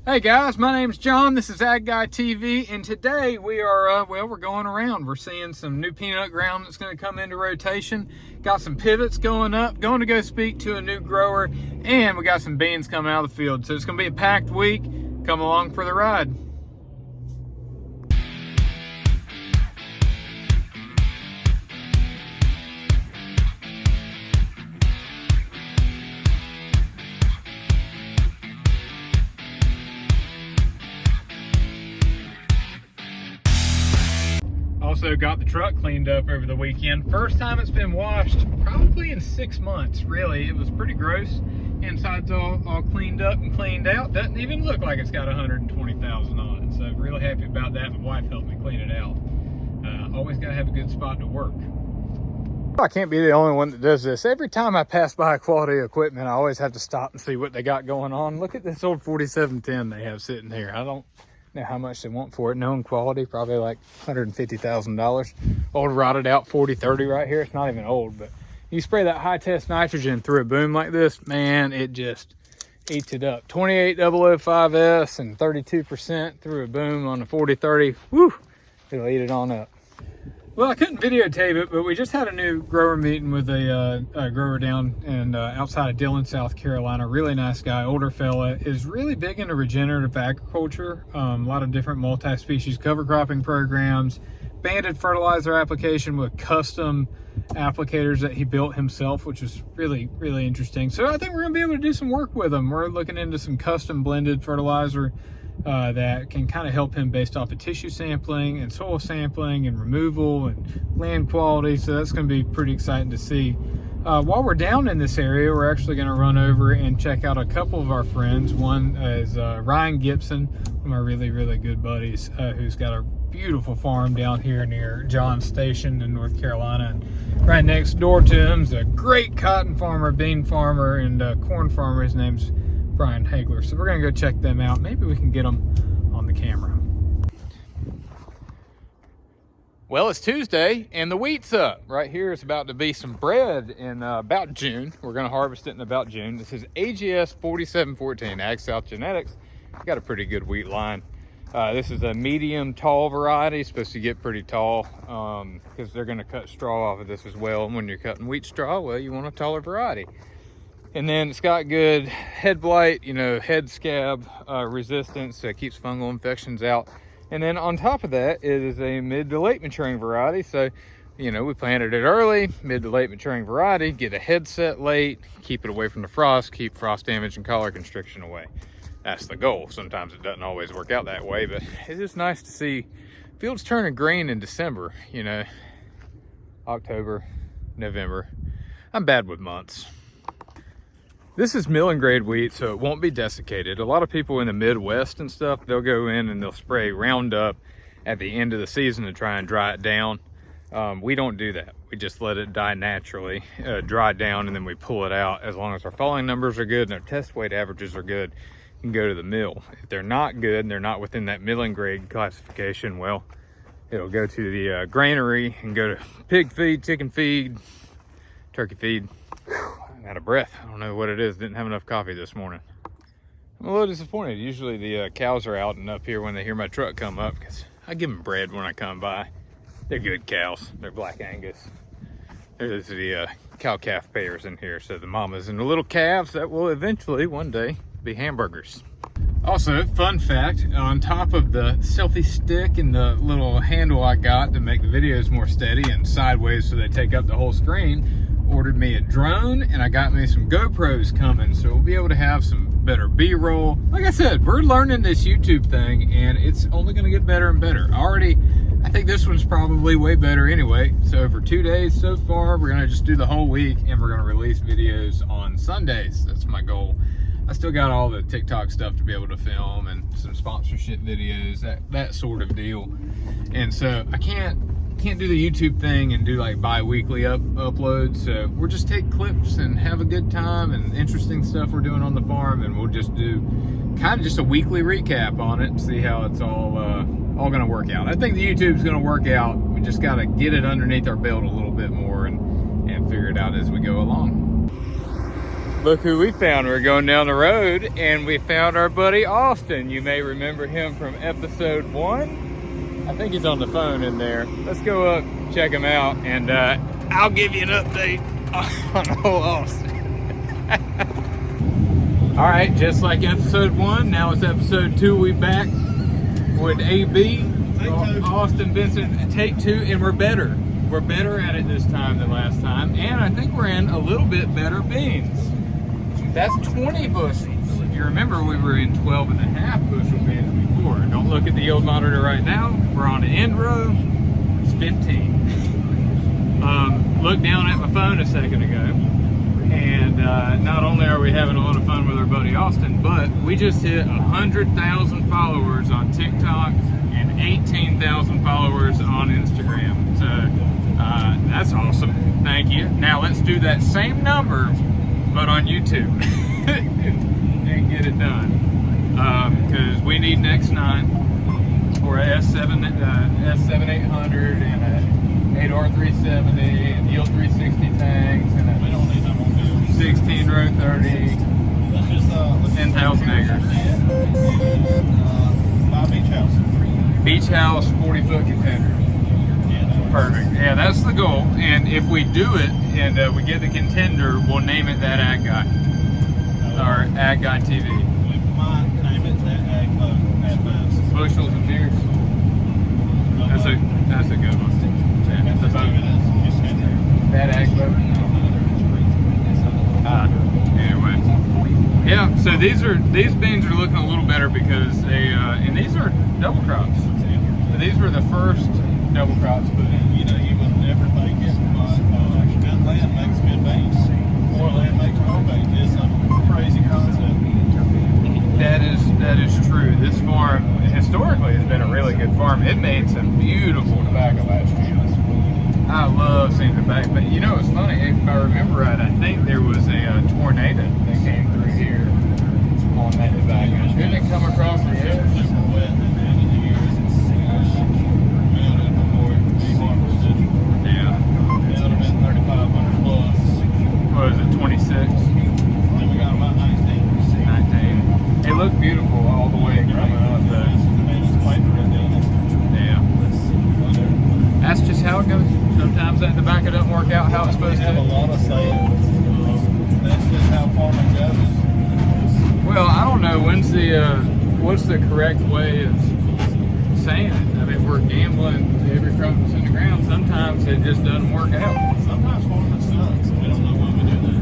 Hey guys, my name's John. This is Ag Guy TV, and today we are, we're going around. We're seeing some new peanut ground that's going to come into rotation. Got some pivots going up, going to go speak to a new grower, and we got some beans coming out of the field. So it's going to be a packed week. Come along for the ride. Also got the truck cleaned up over the weekend. First time it's been washed probably in 6 months, really. It was pretty gross. Inside's all cleaned up and cleaned out. Doesn't even look like it's got 120,000 on it. So really happy about that. My wife helped me clean it out. Always gotta have a good spot to work. I can't be the only one that does this. Every time I pass by quality equipment, I always have to stop and see what they got going on. Look at this old 4710 they have sitting here. I don't know how much they want for it. Known quality, probably like $150,000. Old rotted out 4030 right here. It's not even old, but you spray that high test nitrogen through a boom like this, man, it just eats it up. 28005S and 32% through a boom on the 4030. Woo, it'll eat it on up. Well, I couldn't videotape it, but we just had a new grower meeting with a grower down and outside of Dillon, South Carolina. Really nice guy, older fella, is really big into regenerative agriculture. A lot of different multi-species cover cropping programs, banded fertilizer application with custom applicators that he built himself, which is really, really interesting. So I think we're gonna be able to do some work with him. We're looking into some custom blended fertilizer that can kind of help him based off of tissue sampling and soil sampling and removal and land quality. So that's going to be pretty exciting to see. While we're down in this area, we're actually going to run over and check out a couple of our friends. One is Ryan Gibson, one of my really, really good buddies, who's got a beautiful farm down here near John Station in North Carolina. And right next door to him is a great cotton farmer, bean farmer, and corn farmer. His name's Brian Hagler. So we're gonna go check them out. Maybe we can get them on the camera. Well, it's Tuesday and the wheat's up. Right here is about to be some bread in about June. We're gonna harvest it in about June. This is AGS 4714, Ag South Genetics. Got a pretty good wheat line. This is a medium tall variety, supposed to get pretty tall because they're gonna cut straw off of this as well. And when you're cutting wheat straw, well, you want a taller variety. And then it's got good head blight, head scab resistance, so it keeps fungal infections out. And then on top of that, it is a mid to late maturing variety. So, we planted it early, mid to late maturing variety, get a head set late, keep it away from the frost, keep frost damage and collar constriction away. That's the goal. Sometimes it doesn't always work out that way, but it is nice to see fields turning green in December, October, November. I'm bad with months. This is milling grade wheat, so it won't be desiccated. A lot of people in the Midwest and stuff, they'll go in and they'll spray Roundup at the end of the season to try and dry it down. We don't do that. We just let it die naturally, dry down, and then we pull it out. As long as our falling numbers are good and our test weight averages are good, you can go to the mill. If they're not good and they're not within that milling grade classification, well, it'll go to the granary and go to pig feed, chicken feed, turkey feed. Out of breath. I don't know what it is. Didn't have enough coffee this morning. I'm a little disappointed. Usually the cows are out and up here when they hear my truck come up because I give them bread when I come by. They're good cows. They're Black Angus. There's the cow-calf pairs in here. So the mamas and the little calves that will eventually one day be hamburgers. Also, fun fact, on top of the selfie stick and the little handle I got to make the videos more steady and sideways so they take up the whole screen, ordered me a drone, and I got me some GoPros coming, so we'll be able to have some better B-roll. Like I said, we're learning this YouTube thing, and it's only going to get better and better. I think this one's probably way better anyway. So for 2 days so far, we're going to just do the whole week, and we're going to release videos on Sundays. That's my goal. I still got all the TikTok stuff to be able to film and some sponsorship videos, that sort of deal. And so I can't do the YouTube thing and do like bi-weekly uploads. So we'll just take clips and have a good time and interesting stuff we're doing on the farm, and we'll just do kind of just a weekly recap on it and see how it's all gonna work out. I think the YouTube's gonna work out. We just gotta get it underneath our belt a little bit more and figure it out as we go along. Look who we found. We're going down the road and we found our buddy Austin. You may remember him from episode 1. I think he's on the phone in there. Let's go up, check him out, and I'll give you an update on old Austin. All right, just like episode 1, now it's episode 2. We back with AB, Austin, Vincent, take 2, and we're better. We're better at it this time than last time, and I think we're in a little bit better beans. That's 20 bushels. If you remember, we were in 12.5 bushel beans before. Don't look at the yield monitor right now. We're on the end row. It's 15. Looked down at my phone a second ago, and not only are we having a lot of fun with our buddy Austin, but we just hit 100,000 followers on TikTok and 18,000 followers on Instagram. So that's awesome. Thank you. Now let's do that same number, but on YouTube and get it done. Because we need an X9 or a S7 800 and a 8R370 and yield 360 tanks and a 16 row 30, 10,000 acres. Beach house, 40-foot contender. Perfect. Yeah, that's the goal. And if we do it and we get the contender, we'll name it that Ag Guy. Or Ag Guy TV. We might name it that Ag Guy. Bushels and beers. That's a good one. Yeah, that's that Ag Guy. Anyway. Yeah, so these beans are looking a little better because they and these are double crops. So these were the first double crops put in. You know, you would never think it, but good land makes good beans. Poor land makes poor beans. It's a crazy concept. That is true. This farm historically has been a really good farm. It made some beautiful tobacco last year. I love seeing tobacco, but you know it's funny. If I remember right, I think there was a tornado that came through here on that tobacco. Didn't it come across the edge? Super wet at the end of the year. What is it, 26? Then we got about 19. 19. It looked beautiful all the way coming up. Yeah. That's just how it goes. Sometimes that tobacco doesn't work out how it's supposed to. Have a lot of sayings. That's just how farming goes. Well, I don't know. What's the correct way of saying it? I mean, we're gambling every crop that's in the ground. Sometimes it just doesn't work out. Sometimes farming sucks. We don't know why we do that.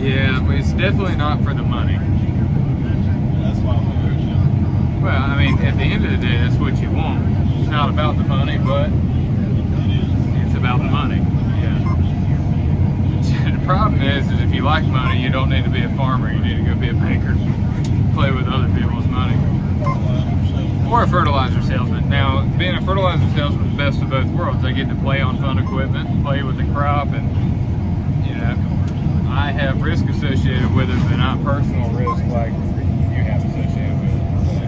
Yeah, but it's definitely not for the money. That's why we do it. Well, I mean, at the end of the day, that's what you want. It's not about the money, but it's about the money. Yeah. The problem is if you like money, you don't need to be a farmer. You need to go be a banker. Play with other people's money. Or a fertilizer salesman. Now, being a fertilizer salesman is the best of both worlds. I get to play on fun equipment, play with the crop, and, you know, I have risk associated with it, but not personal risk like you have associated with it. So,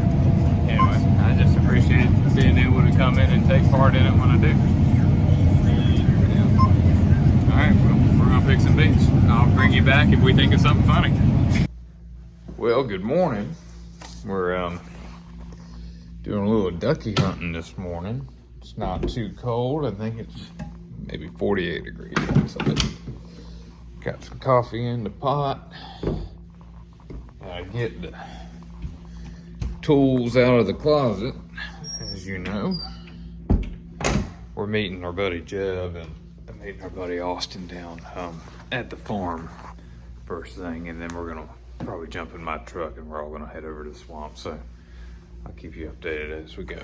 anyway, I just appreciate being able to come in and take part in it when I do. Yeah. All right, well, we're going to pick some beans. I'll bring you back if we think of something funny. Well, good morning. We're doing a little ducky hunting this morning. It's not too cold. I think it's maybe 48 degrees outside. Got some coffee in the pot. I get the tools out of the closet, as you know. We're meeting our buddy Jeb and meeting our buddy Austin down at the farm first thing, and then we're gonna probably jump in my truck and we're all gonna head over to the swamp. So I'll keep you updated as we go.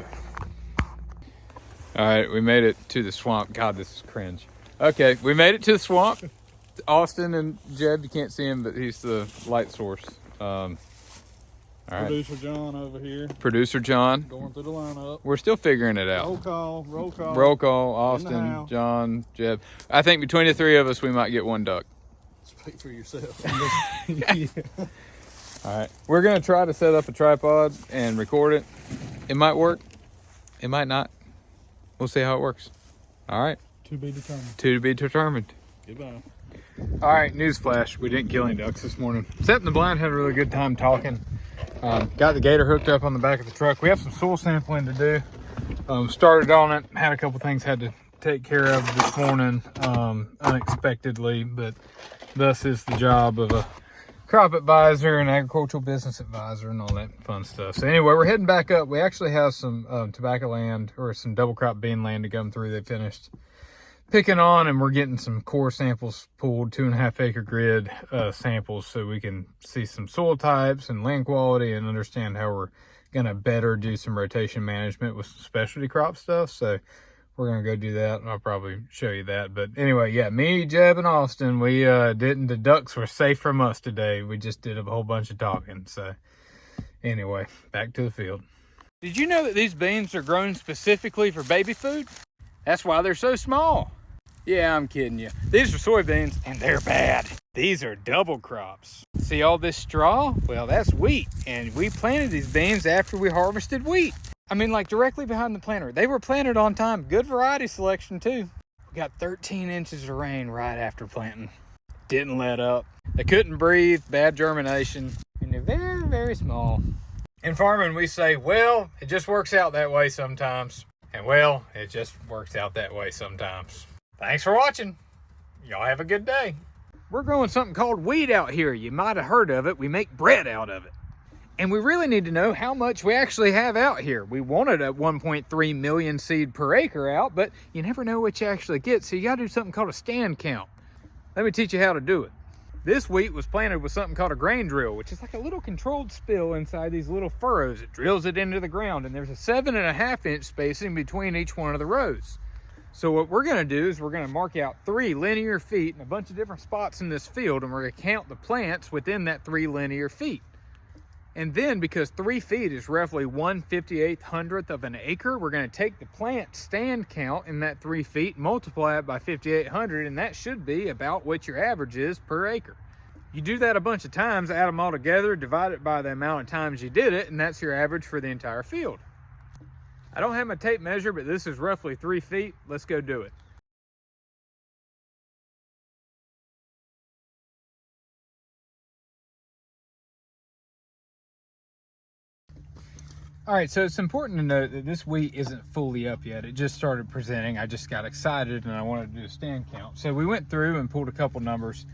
All right, we made it to the swamp. God, this is cringe. Okay, we made it to the swamp. Austin and Jeb, you can't see him, but he's the light source. All right. Producer John over here. Producer John. Going through the lineup. We're still figuring it out. Roll call, roll call. Roll call, Austin, John, Jeb. I think between the three of us, we might get one duck. Speak for yourself. Yeah. All right, we're gonna try to set up a tripod and record it. It might work, it might not. We'll see how it works. All right. To be determined. To be determined. Goodbye. All right, newsflash, we didn't kill any ducks this morning. Setting the blind, had a really good time talking. Got the gator hooked up on the back of the truck. We have some soil sampling to do. Started on it, had a couple things had to take care of this morning unexpectedly, but thus is the job of a crop advisor and agricultural business advisor and all that fun stuff. So anyway, we're heading back up. We actually have some tobacco land or some double crop bean land to come through. They finished picking on, and we're getting some core samples pulled, 2.5 acre grid samples, so we can see some soil types and land quality and understand how we're gonna better do some rotation management with some specialty crop stuff. So we're gonna go do that, and I'll probably show you that. But anyway, yeah, me, Jeb, and Austin, we the ducks were safe from us today. We just did a whole bunch of talking. So anyway, back to the field. Did you know that these beans are grown specifically for baby food? That's why they're so small. Yeah, I'm kidding you. These are soybeans, and they're bad. These are double crops. See all this straw? Well, that's wheat, and we planted these beans after we harvested wheat. I mean, like directly behind the planter. They were planted on time. Good variety selection, too. We got 13 inches of rain right after planting. Didn't let up. They couldn't breathe, bad germination, and they're very, very small. In farming, we say, well, it just works out that way sometimes. And well, it just works out that way sometimes. Thanks for watching. Y'all have a good day. We're growing something called wheat out here. You might have heard of it. We make bread out of it. And we really need to know how much we actually have out here. We wanted a 1.3 million seed per acre out, but you never know what you actually get. So you gotta do something called a stand count. Let me teach you how to do it. This wheat was planted with something called a grain drill, which is like a little controlled spill inside these little furrows. It drills it into the ground, and there's a 7.5 inch spacing between each one of the rows. So what we're gonna do is we're gonna mark out 3 linear feet in a bunch of different spots in this field, and we're gonna count the plants within that 3 linear feet. And then, because 3 feet is roughly 1/5800th of an acre, we're gonna take the plant stand count in that 3 feet, multiply it by 5,800, and that should be about what your average is per acre. You do that a bunch of times, add them all together, divide it by the amount of times you did it, and that's your average for the entire field. I don't have my tape measure, but this is roughly 3 feet. Let's go do it. All right, so it's important to note that this wheat isn't fully up yet. It just started presenting. I just got excited and I wanted to do a stand count. So we went through and pulled a couple numbers.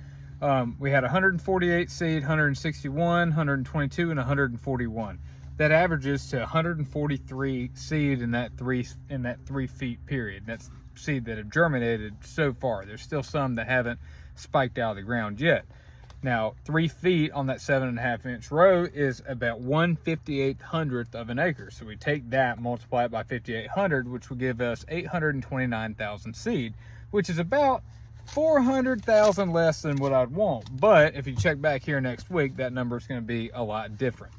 We had 148 seed, 161, 122, and 141. That averages to 143 seed in that 3 feet period. That's seed that have germinated so far. There's still some that haven't spiked out of the ground yet. Now, 3 feet on that 7.5 inch row is about 1/5800th of an acre. So we take that, multiply it by 5,800, which will give us 829,000 seed, which is about 400,000 less than what I'd want. But if you check back here next week, that number is going to be a lot different.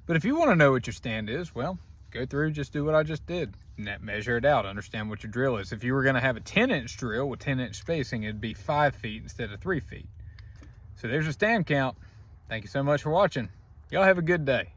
But if you want to know what your stand is, well, go through, just do what I just did. Measure it out, understand what your drill is. If you were going to have a 10-inch drill with 10-inch spacing, it'd be 5 feet instead of 3 feet. So there's a stand count. Thank you so much for watching. Y'all have a good day.